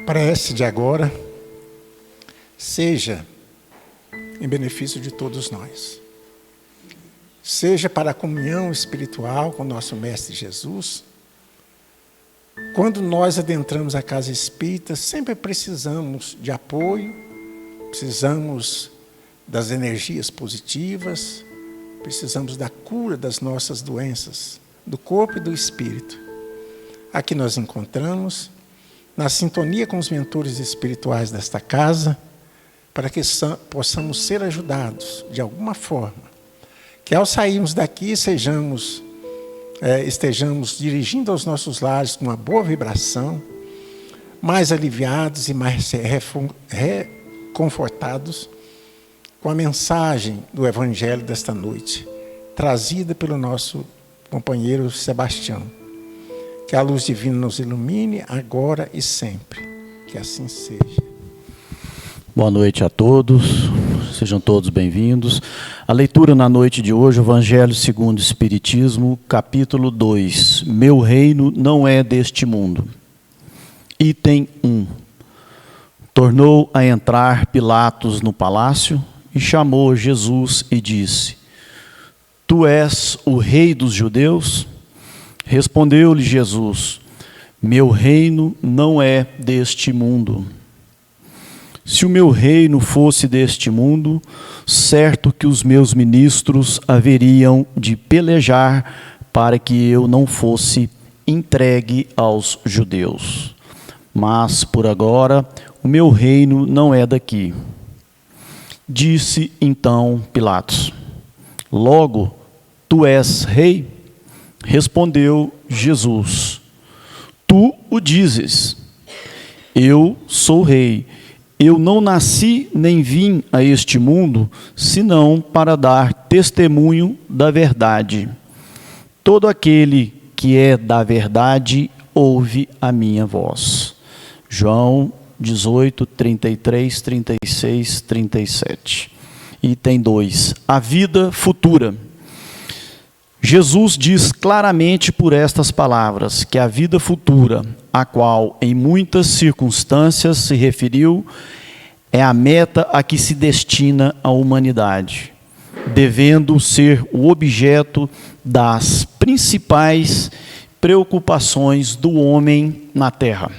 prece de agora seja em benefício de todos nós. Seja para a comunhão espiritual com o nosso Mestre Jesus. Quando nós adentramos a casa espírita, sempre precisamos de apoio, precisamos das energias positivas, precisamos da cura das nossas doenças, do corpo e do espírito. Aqui nós encontramos, na sintonia com os mentores espirituais desta casa, para que possamos ser ajudados de alguma forma. Que ao sairmos daqui estejamos dirigindo aos nossos lares com uma boa vibração, mais aliviados e mais reconfortados com a mensagem do Evangelho desta noite, trazida pelo nosso companheiro Sebastião. Que a luz divina nos ilumine agora e sempre. Que assim seja. Boa noite a todos, sejam todos bem-vindos. A leitura na noite de hoje, Evangelho segundo o Espiritismo, capítulo 2. Meu reino não é deste mundo. Item 1. Tornou a entrar Pilatos no palácio e chamou Jesus e disse: Tu és o rei dos judeus? Respondeu-lhe Jesus: Meu reino não é deste mundo. Se o meu reino fosse deste mundo, certo que os meus ministros haveriam de pelejar para que eu não fosse entregue aos judeus. Mas, por agora, o meu reino não é daqui. Disse então Pilatos: Logo, tu és rei? Respondeu Jesus: Tu o dizes. Eu sou rei. Eu não nasci nem vim a este mundo, senão para dar testemunho da verdade. Todo aquele que é da verdade ouve a minha voz. João 18, 33, 36, 37. Item 2. A vida futura. Jesus diz claramente por estas palavras que a vida futura, a qual em muitas circunstâncias se referiu, é a meta a que se destina a humanidade, devendo ser o objeto das principais preocupações do homem na Terra.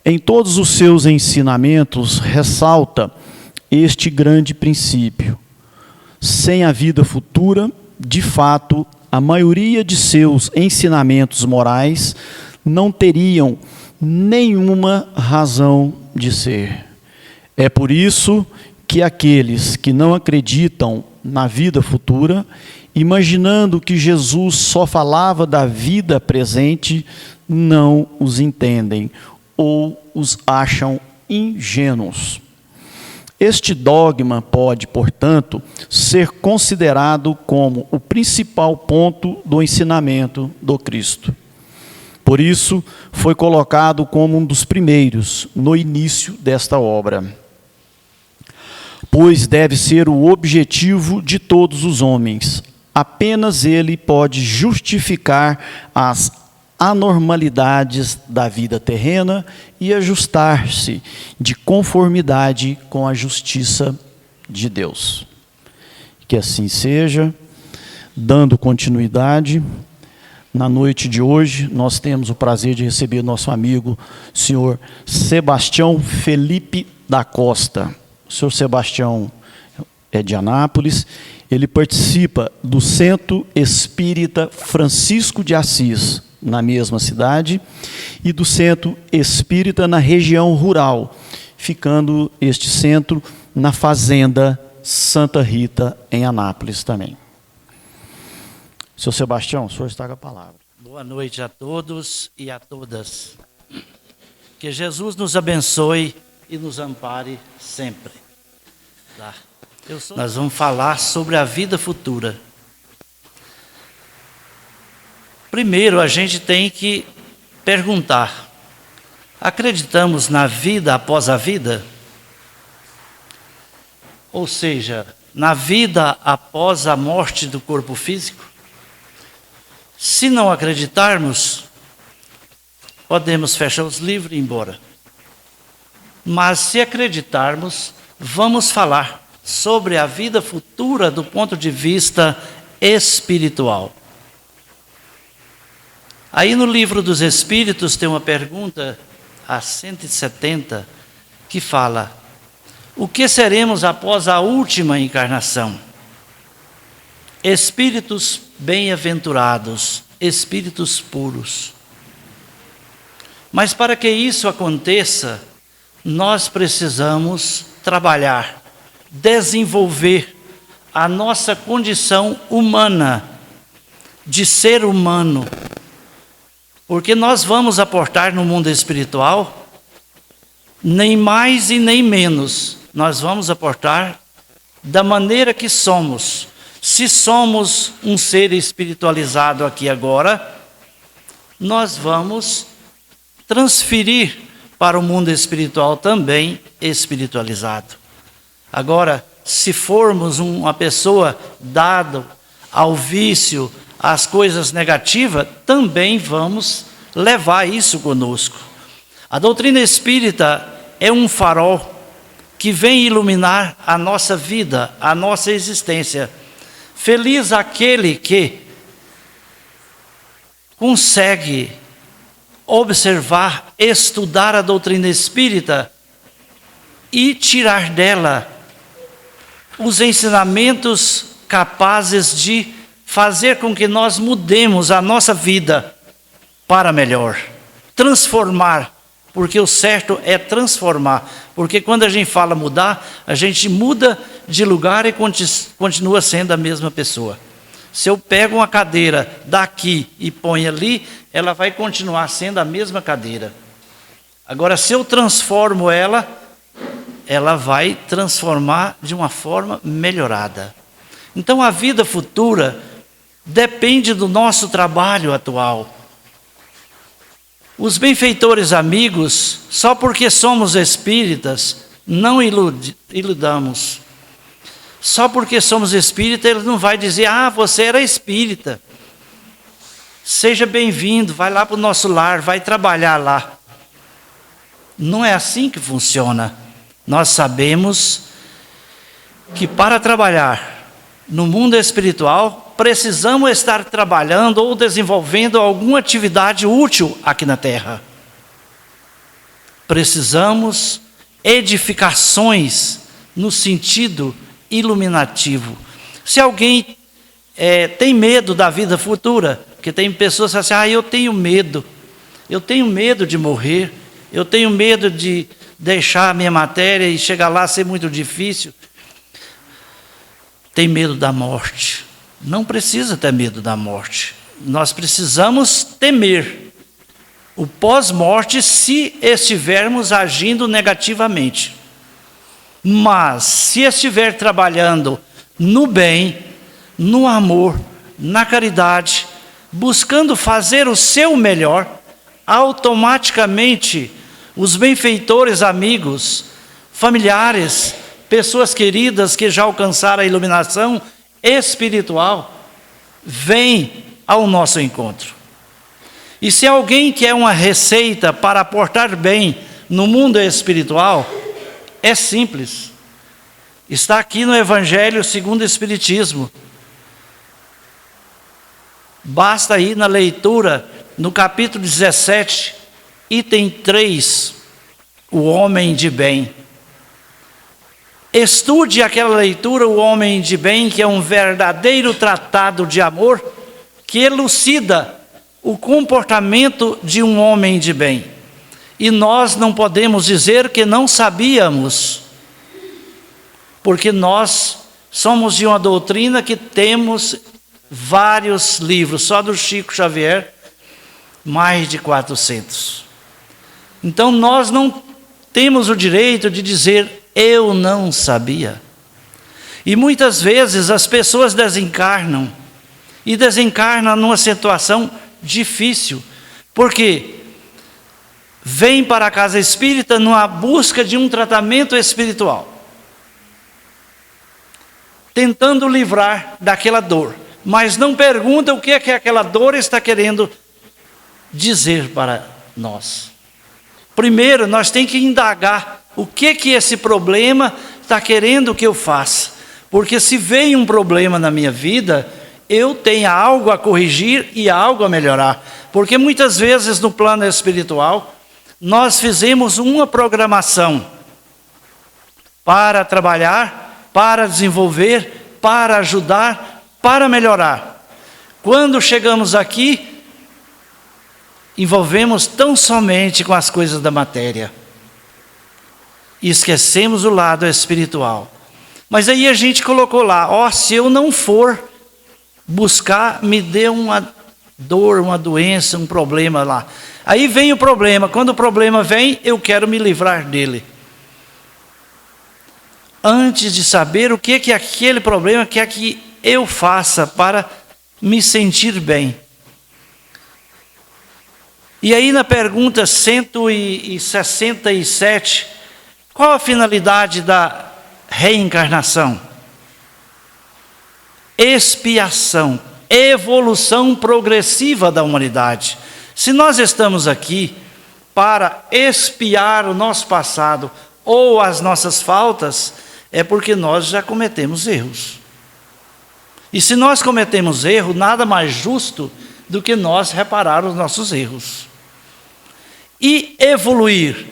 Em todos os seus ensinamentos, ressalta este grande princípio. Sem a vida futura, de fato, a maioria de seus ensinamentos morais não teriam nenhuma razão de ser. É por isso que aqueles que não acreditam na vida futura, imaginando que Jesus só falava da vida presente, não os entendem ou os acham ingênuos. Este dogma pode, portanto, ser considerado como o principal ponto do ensinamento do Cristo. Por isso, foi colocado como um dos primeiros no início desta obra. Pois deve ser o objetivo de todos os homens. Apenas ele pode justificar as anormalidades da vida terrena e ajustar-se de conformidade com a justiça de Deus. Que assim seja. Dando continuidade, na noite de hoje nós temos o prazer de receber nosso amigo, senhor Sebastião Felipe da Costa. O senhor Sebastião é de Anápolis, ele participa do Centro Espírita Francisco de Assis, na mesma cidade, e do Centro Espírita na região rural, ficando este centro na Fazenda Santa Rita, em Anápolis também. Seu Sebastião, o senhor está com a palavra. Boa noite a todos e a todas. Que Jesus nos abençoe e nos ampare sempre. Tá? Nós vamos falar sobre a vida futura. Primeiro, a gente tem que perguntar: acreditamos na vida após a vida? Ou seja, na vida após a morte do corpo físico? Se não acreditarmos, podemos fechar os livros e ir embora. Mas se acreditarmos, vamos falar sobre a vida futura do ponto de vista espiritual. Aí no livro dos Espíritos tem uma pergunta, a 170, que fala: o que seremos após a última encarnação? Espíritos bem-aventurados, espíritos puros. Mas para que isso aconteça, nós precisamos trabalhar, desenvolver a nossa condição humana, de ser humano. Porque nós vamos aportar no mundo espiritual, nem mais e nem menos. Nós vamos aportar da maneira que somos. Se somos um ser espiritualizado aqui agora, nós vamos transferir para o mundo espiritual também espiritualizado. Agora, se formos uma pessoa dada ao vício, às coisas negativas, também vamos levar isso conosco. A doutrina espírita é um farol que vem iluminar a nossa vida, a nossa existência. Feliz aquele que consegue observar, estudar a doutrina espírita e tirar dela os ensinamentos capazes de fazer com que nós mudemos a nossa vida para melhor. Transformar, porque o certo é transformar. Porque quando a gente fala mudar, a gente muda de lugar e continua sendo a mesma pessoa. Se eu pego uma cadeira daqui e ponho ali, ela vai continuar sendo a mesma cadeira. Agora, se eu transformo ela, ela vai transformar de uma forma melhorada. Então, a vida futura depende do nosso trabalho atual. Os benfeitores amigos, só porque somos espíritas, não iludamos. Só porque somos espíritas, ele não vai dizer: ah, você era espírita. Seja bem-vindo, vai lá para o nosso lar, vai trabalhar lá. Não é assim que funciona. Nós sabemos que para trabalhar no mundo espiritual, precisamos estar trabalhando ou desenvolvendo alguma atividade útil aqui na Terra. Precisamos edificações no sentido iluminativo. Se alguém tem medo da vida futura, porque tem pessoas que falam assim: eu tenho medo de morrer, eu tenho medo de deixar a minha matéria e chegar lá ser muito difícil. Tem medo da morte. Não precisa ter medo da morte. Nós precisamos temer o pós-morte se estivermos agindo negativamente. Mas se estiver trabalhando no bem, no amor, na caridade, buscando fazer o seu melhor, automaticamente os benfeitores amigos, familiares, pessoas queridas que já alcançaram a iluminação espiritual, vêm ao nosso encontro. E se alguém quer uma receita para aportar bem no mundo espiritual, é simples. Está aqui no Evangelho segundo o Espiritismo. Basta ir na leitura, no capítulo 17, item 3, o homem de bem. Estude aquela leitura, o homem de bem, que é um verdadeiro tratado de amor, que elucida o comportamento de um homem de bem. E nós não podemos dizer que não sabíamos, porque nós somos de uma doutrina que temos vários livros, só do Chico Xavier, mais de 400. Então nós não temos o direito de dizer: eu não sabia. E muitas vezes as pessoas desencarnam, e desencarnam numa situação difícil, porque vem para a casa espírita numa busca de um tratamento espiritual, tentando livrar daquela dor, mas não pergunta o que é que aquela dor está querendo dizer para nós. Primeiro, nós temos que indagar o que esse problema está querendo que eu faça. Porque se vem um problema na minha vida, eu tenho algo a corrigir e algo a melhorar. Porque muitas vezes no plano espiritual, nós fizemos uma programação para trabalhar, para desenvolver, para ajudar, para melhorar. Quando chegamos aqui, envolvemos tão somente com as coisas da matéria. E esquecemos o lado espiritual. Mas aí a gente colocou lá, se eu não for buscar, me dê uma dor, uma doença, um problema lá. Aí vem o problema. Quando o problema vem, eu quero me livrar dele. Antes de saber o que aquele problema quer que eu faça para me sentir bem. E aí na pergunta 167, qual a finalidade da reencarnação? Expiação, evolução progressiva da humanidade. Se nós estamos aqui para expiar o nosso passado ou as nossas faltas, é porque nós já cometemos erros. E se nós cometemos erro, nada mais justo do que nós reparar os nossos erros. E evoluir.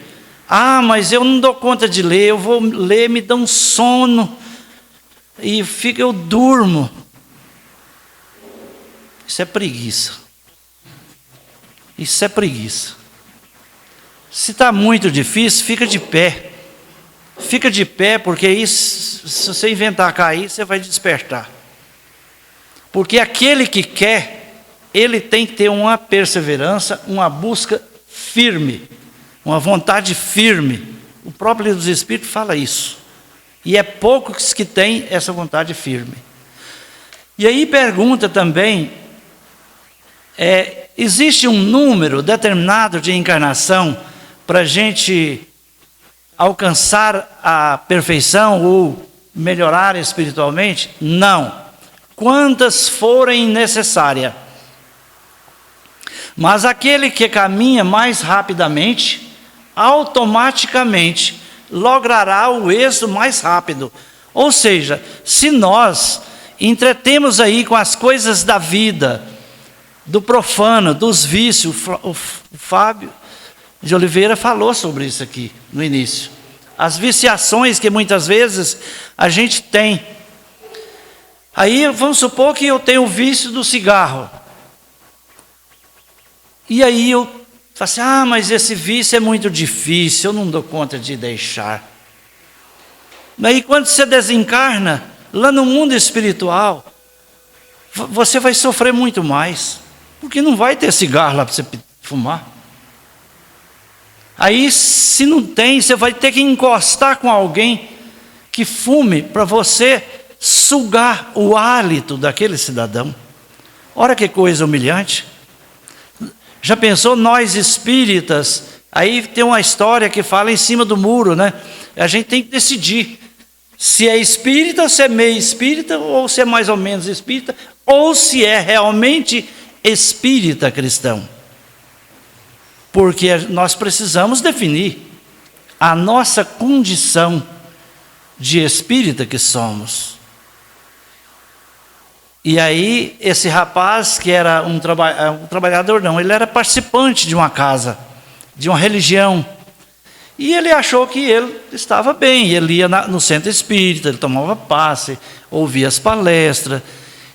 Mas eu não dou conta de ler, eu vou ler, me dá um sono, e eu durmo. Isso é preguiça. Isso é preguiça. Se está muito difícil, fica de pé. Fica de pé, porque aí, se você inventar cair, você vai despertar. Porque aquele que quer, ele tem que ter uma perseverança, uma busca firme, uma vontade firme. O próprio livro dos Espíritos fala isso. E é poucos que têm essa vontade firme. E aí pergunta também, existe um número determinado de encarnação para a gente alcançar a perfeição ou melhorar espiritualmente? Não. Quantas forem necessárias. Mas aquele que caminha mais rapidamente, automaticamente logrará o êxito mais rápido. Ou seja, se nós entretemos aí com as coisas da vida, do profano, dos vícios, o Fábio de Oliveira falou sobre isso aqui no início. As viciações que muitas vezes a gente tem. Aí vamos supor que eu tenho o vício do cigarro. E aí eu falo assim, mas esse vício é muito difícil, eu não dou conta de deixar. Daí quando você desencarna, lá no mundo espiritual, você vai sofrer muito mais. Porque não vai ter cigarro lá para você fumar. Aí se não tem, você vai ter que encostar com alguém que fume para você sugar o hálito daquele cidadão. Olha que coisa humilhante. Já pensou nós espíritas? Aí tem uma história que fala em cima do muro, né? A gente tem que decidir se é espírita, se é meio espírita, ou se é mais ou menos espírita, ou se é realmente espírita cristão. Porque nós precisamos definir a nossa condição de espírita que somos. E aí, esse rapaz, que era um trabalhador, não, ele era participante de uma casa, de uma religião. E ele achou que ele estava bem, ele ia no centro espírita, ele tomava passe, ouvia as palestras.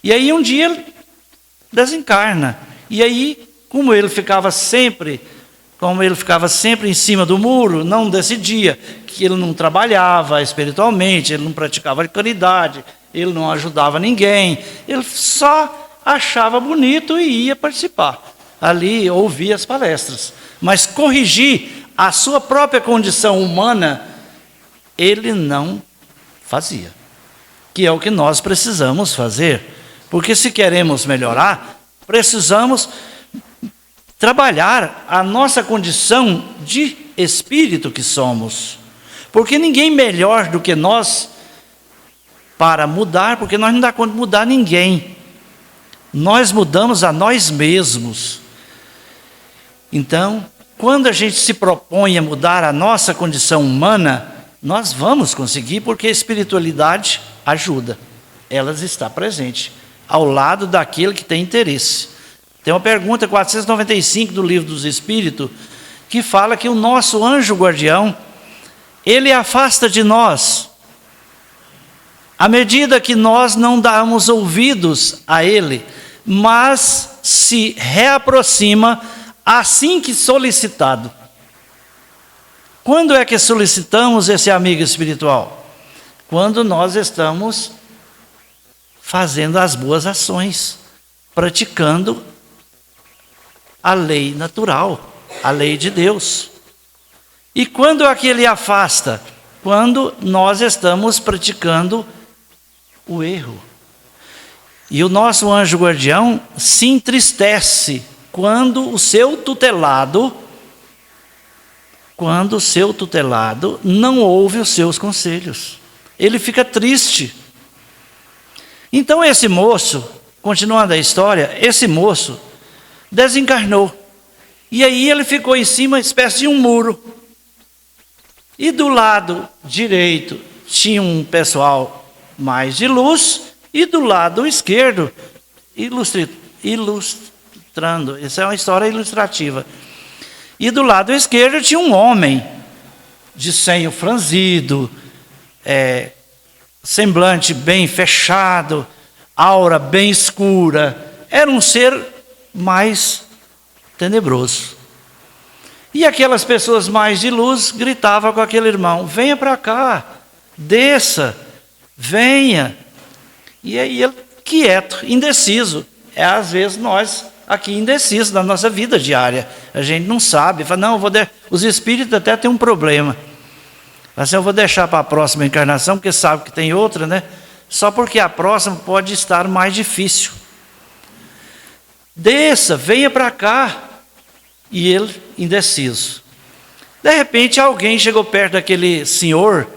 E aí, um dia, ele desencarna. E aí, como ele ficava sempre em cima do muro, não decidia, que ele não trabalhava espiritualmente, ele não praticava caridade, ele não ajudava ninguém, ele só achava bonito e ia participar. Ali ouvia as palestras. Mas corrigir a sua própria condição humana, ele não fazia. Que é o que nós precisamos fazer. Porque se queremos melhorar, precisamos trabalhar a nossa condição de espírito que somos. Porque ninguém melhor do que nós para mudar, porque nós não dá conta de mudar ninguém. Nós mudamos a nós mesmos. Então, quando a gente se propõe a mudar a nossa condição humana, nós vamos conseguir, porque a espiritualidade ajuda. Ela está presente, ao lado daquele que tem interesse. Tem uma pergunta 495 do Livro dos Espíritos, que fala que o nosso anjo guardião, ele afasta de nós, à medida que nós não damos ouvidos a ele, mas se reaproxima assim que solicitado. Quando é que solicitamos esse amigo espiritual? Quando nós estamos fazendo as boas ações, praticando a lei natural, a lei de Deus. E quando é que ele afasta? Quando nós estamos praticando o erro. E o nosso anjo guardião se entristece quando o seu tutelado não ouve os seus conselhos. Ele fica triste. Então esse moço, continuando a história, esse moço desencarnou. E aí ele ficou em cima, uma espécie de um muro. E do lado direito tinha um pessoal mais de luz, e do lado esquerdo, ilustrando, essa é uma história ilustrativa. E do lado esquerdo tinha um homem, de senho franzido, semblante bem fechado, aura bem escura. Era um ser mais tenebroso. E aquelas pessoas mais de luz gritavam com aquele irmão: venha para cá, desça, venha. E aí ele, quieto, indeciso. Às vezes nós aqui indecisos na nossa vida diária. A gente não sabe, fala, não, os espíritos até têm um problema. Assim, eu vou deixar para a próxima encarnação, porque sabe que tem outra, né? Só porque a próxima pode estar mais difícil. Desça, venha para cá. E ele, indeciso. De repente, alguém chegou perto daquele senhor,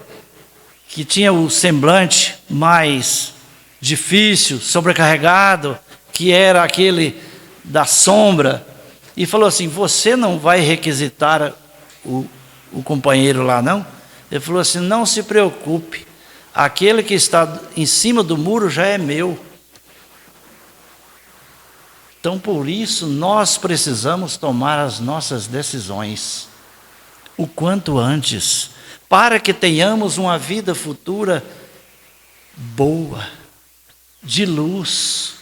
que tinha o semblante mais difícil, sobrecarregado, que era aquele da sombra, e falou assim: você não vai requisitar o companheiro lá, não? Ele falou assim: não se preocupe, aquele que está em cima do muro já é meu. Então, por isso, nós precisamos tomar as nossas decisões o quanto antes, para que tenhamos uma vida futura boa, de luz.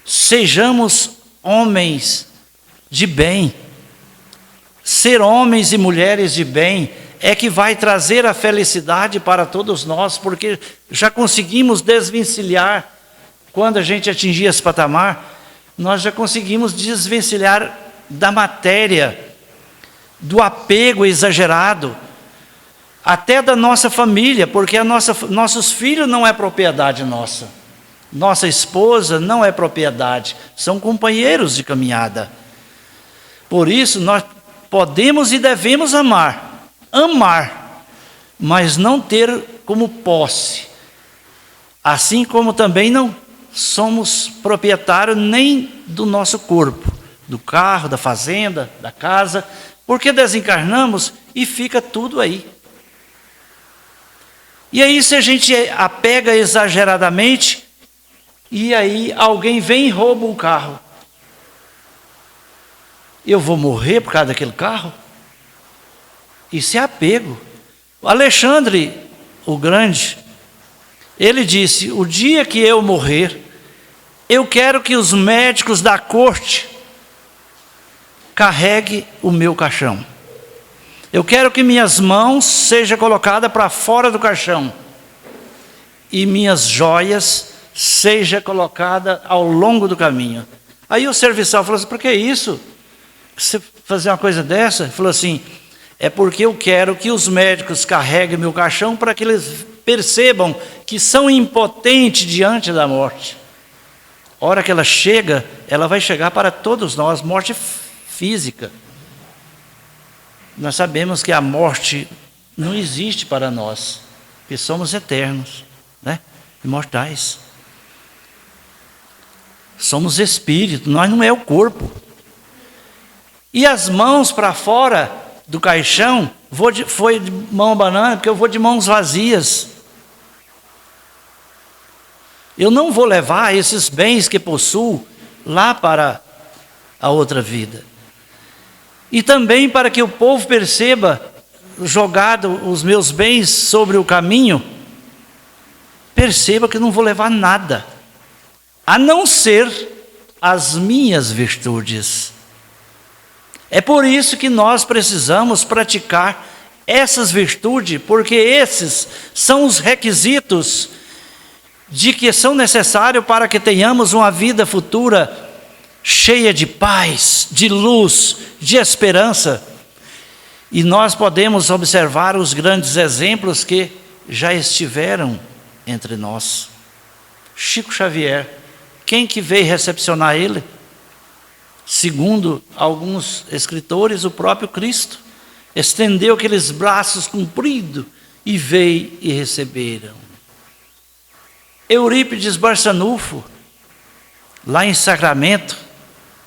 Sejamos homens de bem. Ser homens e mulheres de bem é que vai trazer a felicidade para todos nós, porque já conseguimos desvencilhar, quando a gente atingir esse patamar, nós já conseguimos desvencilhar da matéria, do apego exagerado, até da nossa família, porque nossos filhos não é propriedade nossa, nossa esposa não é propriedade, são companheiros de caminhada. Por isso nós podemos e devemos amar, mas não ter como posse, assim como também não somos proprietários nem do nosso corpo, do carro, da fazenda, da casa, porque desencarnamos e fica tudo aí. E aí, se a gente apega exageradamente, e aí alguém vem e rouba um carro, eu vou morrer por causa daquele carro? Isso é apego. O Alexandre, o Grande, ele disse: o dia que eu morrer, eu quero que os médicos da corte carreguem o meu caixão. Eu quero que minhas mãos sejam colocadas para fora do caixão e minhas joias sejam colocadas ao longo do caminho. Aí o serviçal falou assim: por que isso? Você fazer uma coisa dessa? Ele falou assim: é porque eu quero que os médicos carreguem meu caixão para que eles percebam que são impotentes diante da morte. A hora que ela chega, ela vai chegar para todos nós, morte física. Nós sabemos que a morte não existe para nós, porque somos eternos, né? Imortais. Somos espírito, nós não é o corpo. E as mãos para fora do caixão, foi de mão banana, porque eu vou de mãos vazias. Eu não vou levar esses bens que possuo lá para a outra vida. E também para que o povo perceba, jogado os meus bens sobre o caminho, perceba que não vou levar nada, a não ser as minhas virtudes. É por isso que nós precisamos praticar essas virtudes, porque esses são os requisitos de que são necessários para que tenhamos uma vida futura cheia de paz, de luz, de esperança. E nós podemos observar os grandes exemplos que já estiveram entre nós. Chico Xavier, quem que veio recepcionar ele? Segundo alguns escritores, o próprio Cristo estendeu aqueles braços compridos e veio e receberam. Eurípides Barçanufo, lá em Sacramento,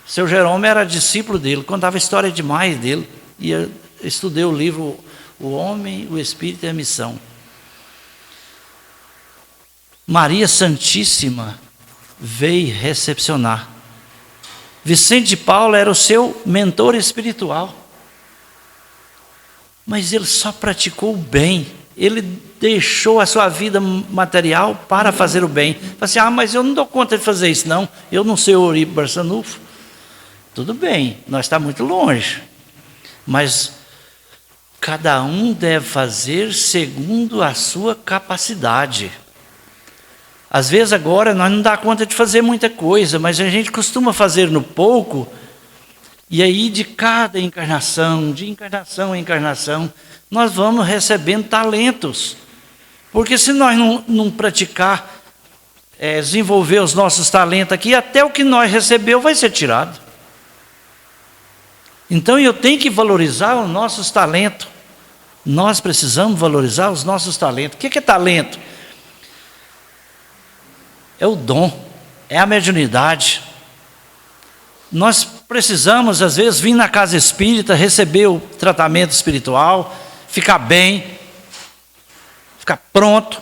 seu Jerônimo era discípulo dele, contava a história demais dele, e eu estudei o livro O Homem, o Espírito e a Missão. Maria Santíssima veio recepcionar. Vicente de Paulo era o seu mentor espiritual, mas ele só praticou o bem. Ele deixou a sua vida material para fazer o bem. Falei assim, mas eu não dou conta de fazer isso não, eu não sei o Eurípides Barçanufo. Tudo bem, nós estamos muito longe, mas cada um deve fazer segundo a sua capacidade. Às vezes agora nós não dá conta de fazer muita coisa, mas a gente costuma fazer no pouco, e aí de cada encarnação, de encarnação em encarnação, nós vamos recebendo talentos. Porque se nós não praticar, desenvolver os nossos talentos aqui, até o que nós recebemos vai ser tirado. Então eu tenho que valorizar os nossos talentos. Nós precisamos valorizar os nossos talentos. O que é talento? É o dom, é a mediunidade. Nós precisamos, às vezes, vir na casa espírita, receber o tratamento espiritual, ficar bem, ficar pronto,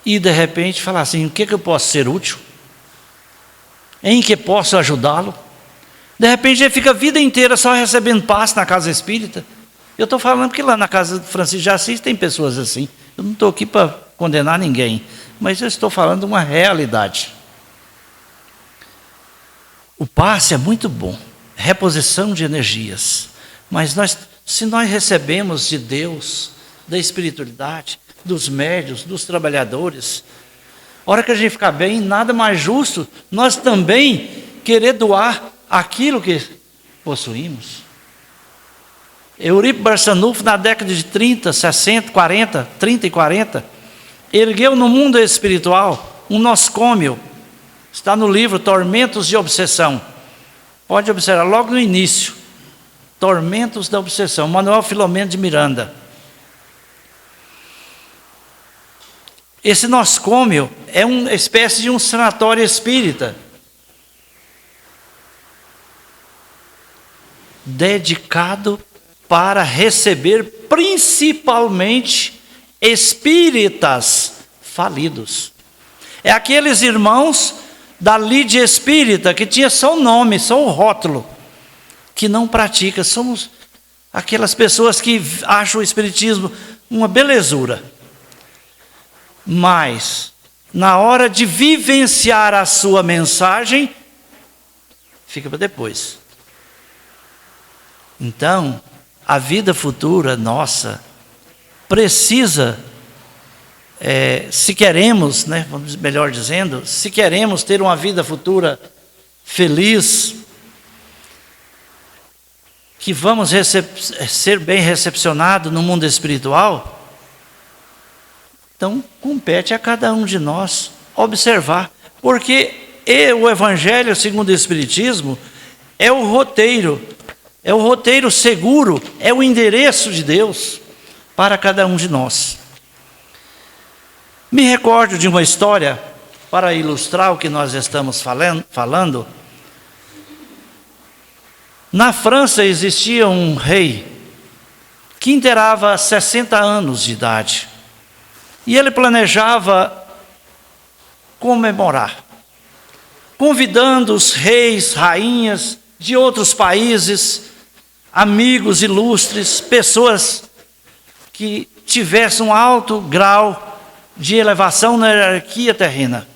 e de repente falar assim, o que eu posso ser útil? Em que posso ajudá-lo? De repente ele fica a vida inteira só recebendo passe na casa espírita. Eu estou falando que lá na casa do Francisco de Assis tem pessoas assim. Eu não estou aqui para condenar ninguém, mas eu estou falando de uma realidade. O passe é muito bom, reposição de energias, mas se nós recebemos de Deus, da espiritualidade, dos médiuns, dos trabalhadores, a hora que a gente ficar bem, nada mais justo nós também querer doar aquilo que possuímos. Eurípides Barçanufo, na década de 30, 60, 40, 30 e 40, ergueu no mundo espiritual um noscômio. Está no livro Tormentos de Obsessão. Pode observar logo no início. Tormentos da Obsessão, Manuel Filomeno de Miranda. Esse noscômio é uma espécie de um sanatório espírita, dedicado para receber principalmente espíritas falidos. É aqueles irmãos da lide espírita que tinha só o nome, só o rótulo, que não pratica. Somos aquelas pessoas que acham o espiritismo uma belezura, mas na hora de vivenciar a sua mensagem, fica para depois. Então, a vida futura nossa precisa, se queremos, melhor dizendo, se queremos ter uma vida futura feliz, que vamos ser bem recepcionados no mundo espiritual, então compete a cada um de nós observar, porque o Evangelho segundo o Espiritismo é o roteiro seguro, é o endereço de Deus para cada um de nós. Me recordo de uma história, para ilustrar o que nós estamos falando. Na França existia um rei que inteirava 60 anos de idade. E ele planejava comemorar, convidando os reis, rainhas de outros países, amigos ilustres, pessoas que tivessem um alto grau de elevação na hierarquia terrena.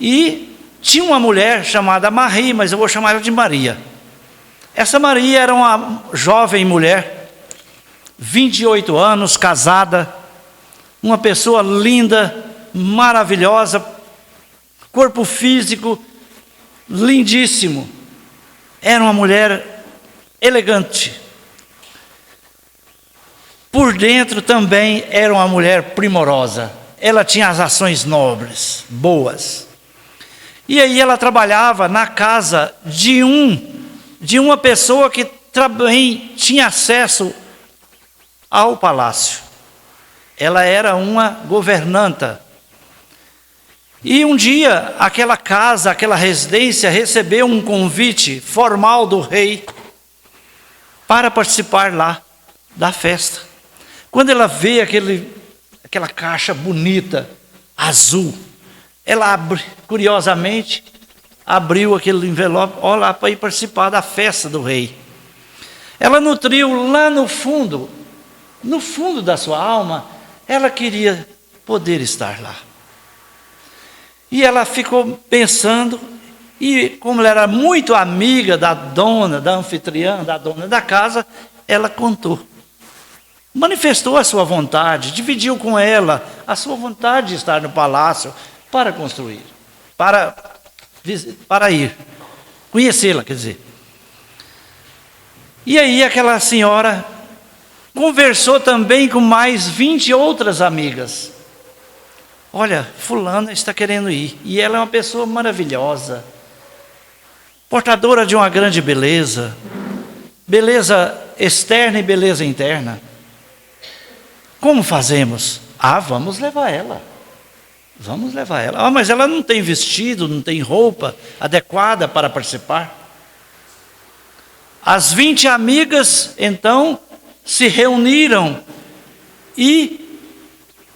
E tinha uma mulher chamada Marie, mas eu vou chamar ela de Maria. Essa Maria era uma jovem mulher, 28 anos, casada, uma pessoa linda, maravilhosa, corpo físico lindíssimo. Era uma mulher elegante. Por dentro também era uma mulher primorosa. Ela tinha as ações nobres, boas. E aí ela trabalhava na casa de uma pessoa que também tinha acesso ao palácio. Ela era uma governanta. E um dia, aquela casa, aquela residência, recebeu um convite formal do rei para participar lá da festa. Quando ela vê aquela caixa bonita, azul, ela curiosamente abriu aquele envelope, olha lá, para ir participar da festa do rei. Ela nutriu lá no fundo da sua alma, ela queria poder estar lá. E ela ficou pensando, e como ela era muito amiga da anfitriã, da dona da casa, ela contou. Manifestou a sua vontade, dividiu com ela a sua vontade de estar no palácio para construir, para ir, conhecê-la, quer dizer. E aí aquela senhora conversou também com mais 20 outras amigas. Olha, fulana está querendo ir, e ela é uma pessoa maravilhosa, portadora de uma grande beleza, beleza externa e beleza interna. Como fazemos? Vamos levar ela. Vamos levar ela. Mas ela não tem vestido, não tem roupa adequada para participar. As 20 amigas, então, se reuniram e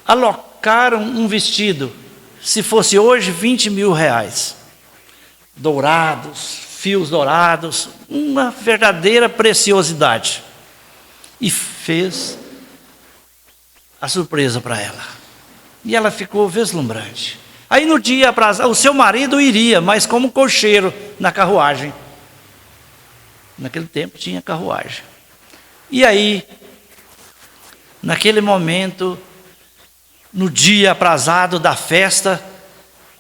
alocaram um vestido, se fosse hoje, 20 mil reais. Dourados, fios dourados, uma verdadeira preciosidade. E fez a surpresa para ela. E ela ficou vislumbrante. Aí no dia aprazado, o seu marido iria, mas como cocheiro na carruagem. Naquele tempo tinha carruagem. E aí, naquele momento, no dia aprazado da festa,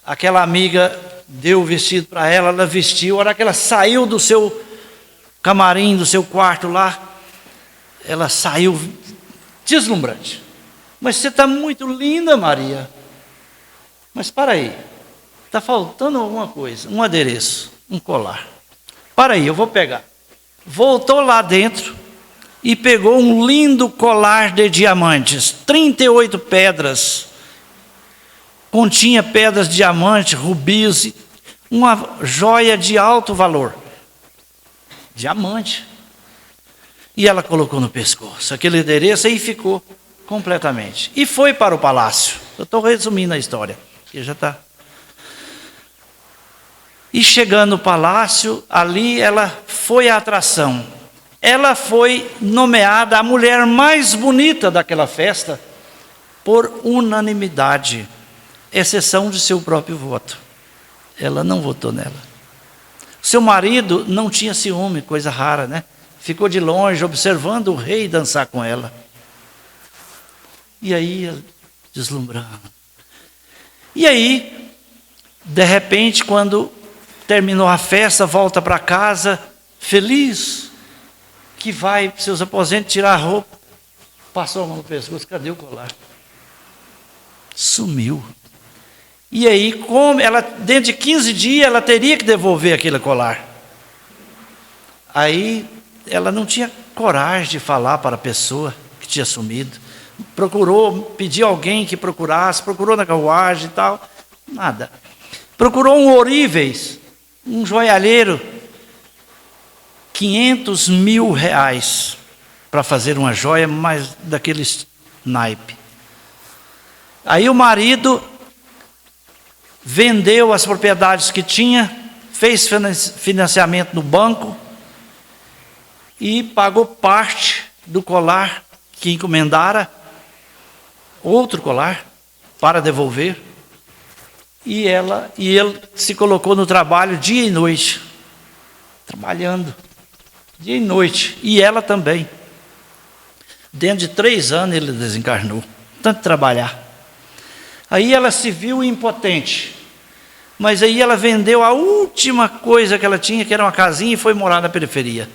aquela amiga deu o vestido para ela, ela vestiu. A hora que ela saiu do seu camarim, do seu quarto lá, ela saiu deslumbrante. Mas você está muito linda, Maria. Mas para aí, está faltando alguma coisa, um adereço, um colar. Para aí, eu vou pegar. Voltou lá dentro e pegou um lindo colar de diamantes, 38 pedras. Continha pedras de diamante, rubis, uma joia de alto valor. Diamante. E ela colocou no pescoço aquele adereço e ficou completamente. E foi para o palácio. Eu estou resumindo a história, que já está. E chegando no palácio, ali ela foi a atração. Ela foi nomeada a mulher mais bonita daquela festa, por unanimidade, exceção de seu próprio voto. Ela não votou nela. Seu marido não tinha ciúme, coisa rara, né? Ficou de longe, observando o rei dançar com ela. E aí, deslumbrando. E aí, de repente, quando terminou a festa, volta para casa, feliz, que vai para seus aposentos tirar a roupa, passou a mão no pescoço, cadê o colar? Sumiu. E aí, como ela, dentro de 15 dias, ela teria que devolver aquele colar. Aí, ela não tinha coragem de falar para a pessoa que tinha sumido. Procurou, pediu alguém que procurasse, procurou na carruagem e tal, nada. Procurou um ourives, um joalheiro, 500 mil reais para fazer uma joia, mas daquele naipe. Aí o marido vendeu as propriedades que tinha, fez financiamento no banco e pagou parte do colar que encomendara, outro colar, para devolver. E ele se colocou no trabalho dia e noite, trabalhando dia e noite, e ela também. Dentro de 3 anos ele desencarnou, tanto trabalhar. Aí ela se viu impotente, mas aí ela vendeu a última coisa que ela tinha, que era uma casinha, e foi morar na periferia.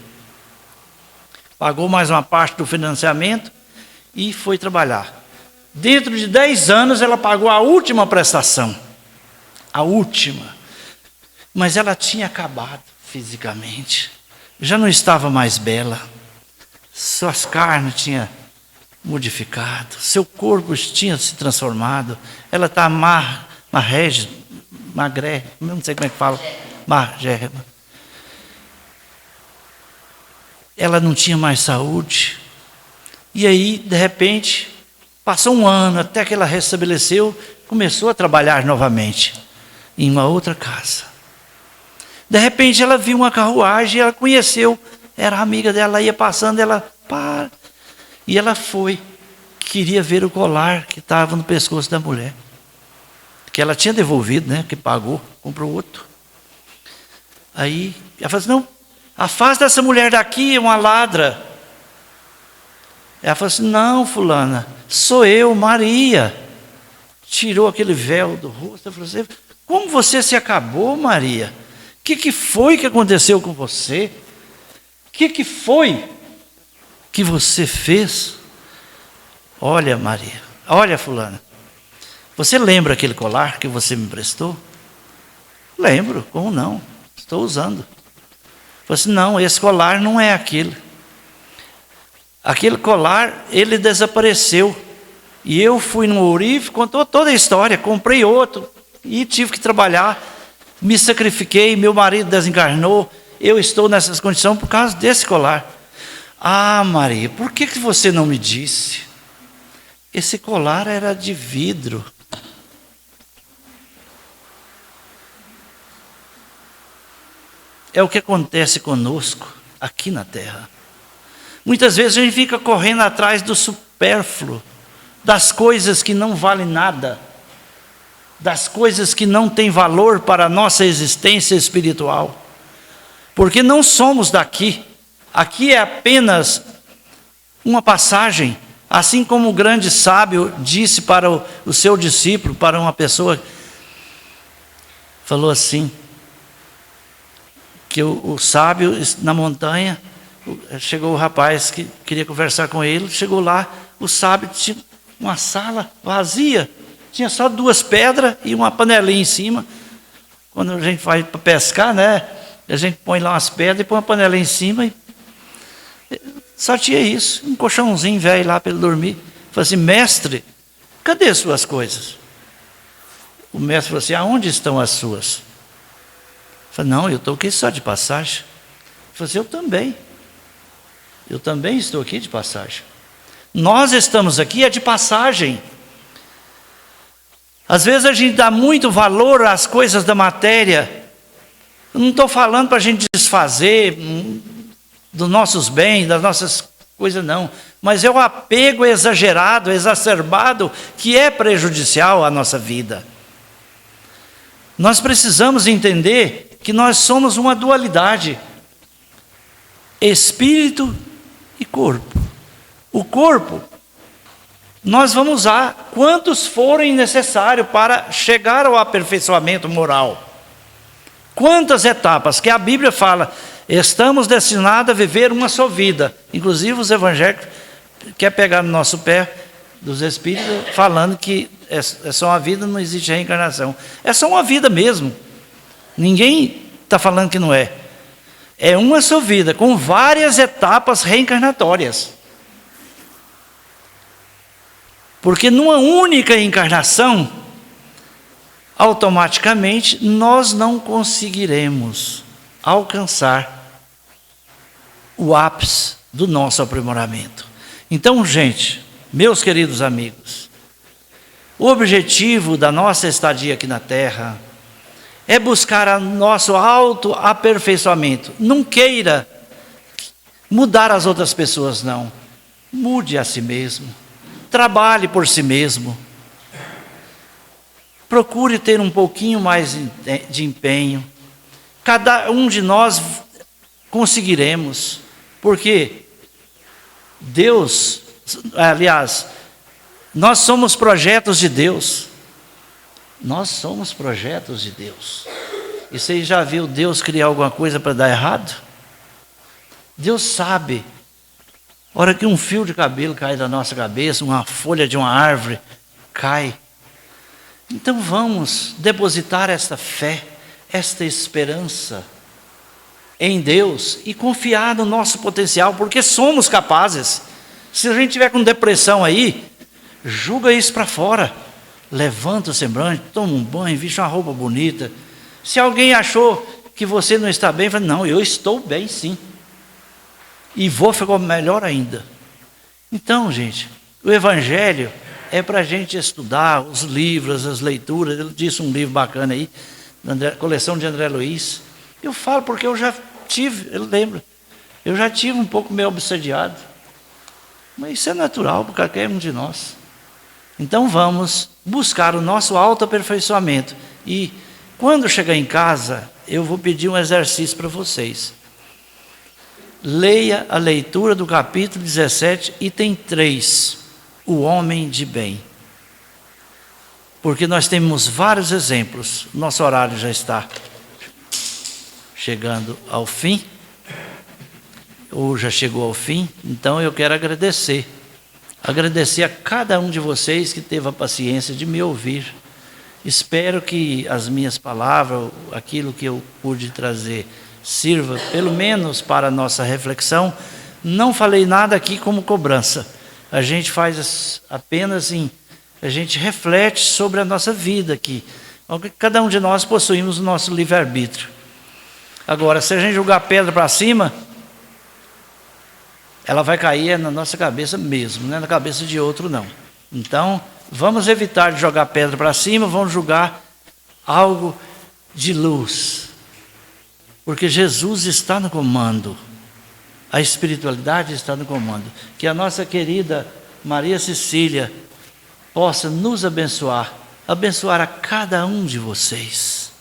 Pagou mais uma parte do financiamento e foi trabalhar. Dentro de 10 anos ela pagou a última prestação, a última. Mas ela tinha acabado fisicamente, já não estava mais bela, suas carnes tinham modificado, seu corpo tinha se transformado, ela está magré, não sei como é que fala, magérrima. Ela não tinha mais saúde. E aí, de repente, passou 1 ano, até que ela restabeleceu, começou a trabalhar novamente, em uma outra casa. De repente, ela viu uma carruagem, ela conheceu, era amiga dela, ia passando, ela para. E ela foi, queria ver o colar que estava no pescoço da mulher, que ela tinha devolvido, né? Que pagou, comprou outro. Aí ela falou assim: não, afasta essa mulher daqui, é uma ladra. Ela falou assim: não, fulana, sou eu, Maria. Tirou aquele véu do rosto. Ela falou assim: como você se acabou, Maria? O que foi que aconteceu com você? O que foi que você fez? Olha, Maria, olha, fulana, você lembra aquele colar que você me emprestou? Lembro, como não? Estou usando. Falei assim: não, esse colar não é aquele. Aquele colar, ele desapareceu. E eu fui no Ourife, contou toda a história, comprei outro e tive que trabalhar. Me sacrifiquei, meu marido desencarnou, eu estou nessas condições por causa desse colar. Ah, Maria, por que você não me disse? Esse colar era de vidro. É o que acontece conosco aqui na Terra. Muitas vezes a gente fica correndo atrás do supérfluo, das coisas que não valem nada, das coisas que não têm valor para a nossa existência espiritual. Porque não somos daqui. Aqui é apenas uma passagem. Assim como o grande sábio disse para o seu discípulo, para uma pessoa, falou assim, que o sábio na montanha, chegou o rapaz que queria conversar com ele, chegou lá, o sábio tinha uma sala vazia, tinha só 2 pedras e uma panelinha em cima. Quando a gente vai para pescar, né, a gente põe lá umas pedras e põe uma panelinha em cima e só tinha isso, um colchãozinho velho lá para ele dormir. Falei assim: mestre, cadê suas coisas? O mestre falou assim: aonde estão as suas? Eu falei: não, eu estou aqui só de passagem. Ele falou assim: eu também estou aqui de passagem. Nós estamos aqui de passagem. Às vezes a gente dá muito valor às coisas da matéria. Eu não estou falando para a gente desfazer dos nossos bens, das nossas coisas, não. Mas é o apego exagerado, exacerbado, que é prejudicial à nossa vida. Nós precisamos entender que nós somos uma dualidade: espírito e corpo. O corpo, nós vamos usar quantos forem necessários para chegar ao aperfeiçoamento moral. Quantas etapas que a Bíblia fala, estamos destinados a viver uma só vida. Inclusive os evangélicos querem pegar no nosso pé dos espíritos, falando que é só uma vida, não existe reencarnação. É só uma vida mesmo. Ninguém está falando que não é. É uma só vida, com várias etapas reencarnatórias. Porque numa única encarnação, automaticamente nós não conseguiremos alcançar o ápice do nosso aprimoramento. Então, gente, meus queridos amigos, o objetivo da nossa estadia aqui na Terra é buscar o nosso autoaperfeiçoamento. Não queira mudar as outras pessoas, não. Mude a si mesmo. Trabalhe por si mesmo. Procure ter um pouquinho mais de empenho. Cada um de nós conseguiremos. Porque Deus, aliás, nós somos projetos de Deus. Nós somos projetos de Deus. E você já viu Deus criar alguma coisa para dar errado? Deus sabe. A hora que um fio de cabelo cai da nossa cabeça, uma folha de uma árvore cai. Então vamos depositar esta fé, esta esperança em Deus e confiar no nosso potencial, porque somos capazes. Se a gente tiver com depressão aí, julga isso para fora. Levanta o semblante, toma um banho, veste uma roupa bonita. Se alguém achou que você não está bem, fala, não, eu estou bem sim. E vou ficar melhor ainda. Então, gente, o Evangelho é para a gente estudar os livros, as leituras. Ele disse um livro bacana aí, coleção de André Luiz. Eu falo porque eu já tive, eu lembro, eu já tive um pouco meio obsediado. Mas isso é natural para qualquer um de nós. Então vamos buscar o nosso autoaperfeiçoamento. E quando chegar em casa, eu vou pedir um exercício para vocês. Leia a leitura do capítulo 17, item 3, o homem de bem. Porque nós temos vários exemplos. Nosso horário já está chegando ao fim, ou já chegou ao fim. Então eu quero agradecer a cada um de vocês que teve a paciência de me ouvir. Espero que as minhas palavras, aquilo que eu pude trazer, sirva pelo menos para a nossa reflexão. Não falei nada aqui como cobrança. A gente faz apenas a gente reflete sobre a nossa vida aqui. Cada um de nós possuímos o nosso livre-arbítrio. Agora, se a gente jogar pedra para cima, ela vai cair na nossa cabeça mesmo, não é na cabeça de outro não. Então, vamos evitar de jogar pedra para cima, vamos jogar algo de luz. Porque Jesus está no comando. A espiritualidade está no comando. Que a nossa querida Maria Cecília possa nos abençoar, abençoar a cada um de vocês,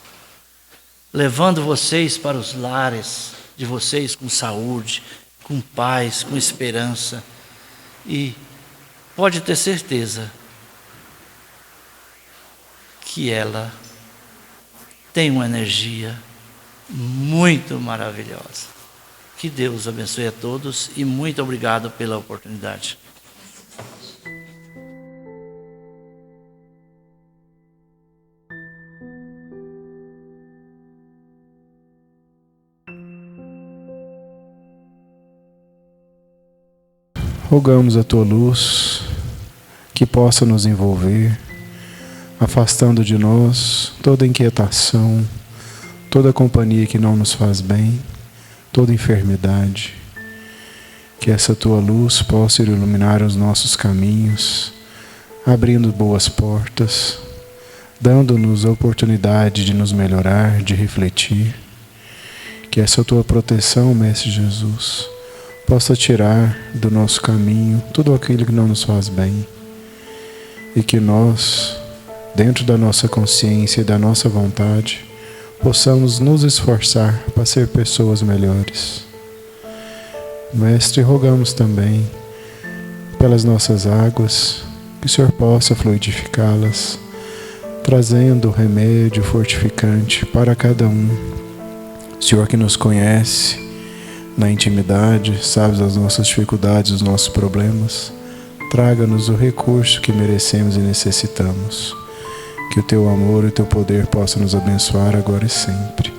levando vocês para os lares de vocês com saúde, com paz, com esperança. E pode ter certeza que ela tem uma energia muito maravilhosa. Que Deus abençoe a todos e muito obrigado pela oportunidade. Rogamos a tua luz que possa nos envolver, afastando de nós toda inquietação, toda companhia que não nos faz bem, toda enfermidade. Que essa tua luz possa iluminar os nossos caminhos, abrindo boas portas, dando-nos a oportunidade de nos melhorar, de refletir. Que essa tua proteção, Mestre Jesus, possa tirar do nosso caminho tudo aquilo que não nos faz bem. E que nós, dentro da nossa consciência e da nossa vontade, possamos nos esforçar para ser pessoas melhores. Mestre, rogamos também pelas nossas águas, que o Senhor possa fluidificá-las, trazendo remédio fortificante para cada um. O Senhor que nos conhece na intimidade, sabe das nossas dificuldades, dos nossos problemas, traga-nos o recurso que merecemos e necessitamos. Que o teu amor e o teu poder possam nos abençoar agora e sempre.